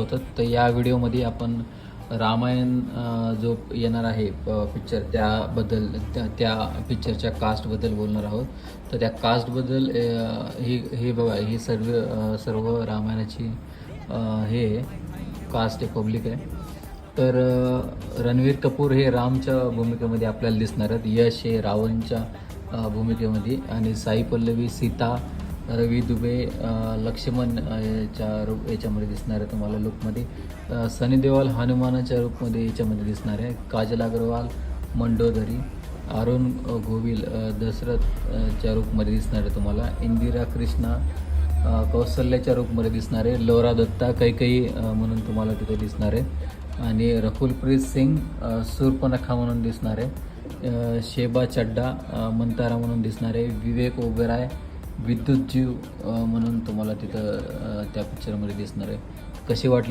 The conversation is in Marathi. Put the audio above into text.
होतं. तर या व्हिडिओमध्ये आपण रामायण जो येणार आहे पिक्चर त्याबद्दल त्या पिक्चरच्या कास्टबद्दल बोलणार आहोत. तर त्या कास्टबद्दल हे बघा, ही सर्व रामायणाची हे कास्ट आहे, पब्लिक आहे. तर रणवीर कपूर हे रामच्या भूमिकेमध्ये आपल्याला दिसणार आहेत. यश हे रावणच्या भूमिकेमध्ये, आणि साई पल्लवी सीता, रवी दुबे लक्ष्मण याच्यामध्ये दिसणार आहे तुम्हाला लुकमध्ये. सनी देओल हनुमानाच्या रूपमध्ये याच्यामध्ये दिसणार आहे. काजल अग्रवाल मंडोदरी, अरुण गोविल दशरथच्या रूपमध्ये दिसणार आहे तुम्हाला. इंदिरा कृष्णा कौशल्याच्या रूपमध्ये दिसणार आहे. लोरा दत्ता कैकई म्हणून तुम्हाला तिथे दिसणार आहे. आणि रकुलप्रीत सिंग सूर्पनखा म्हणून दिसणार आहे. शेबा चड्डा मंतारा म्हणून दिसणार आहे. विवेक ओबेरॉय विद्युत जीव म्हणून तुम्हाला तिथं त्या पिक्चरमध्ये दिसणार आहे. कशी वाटली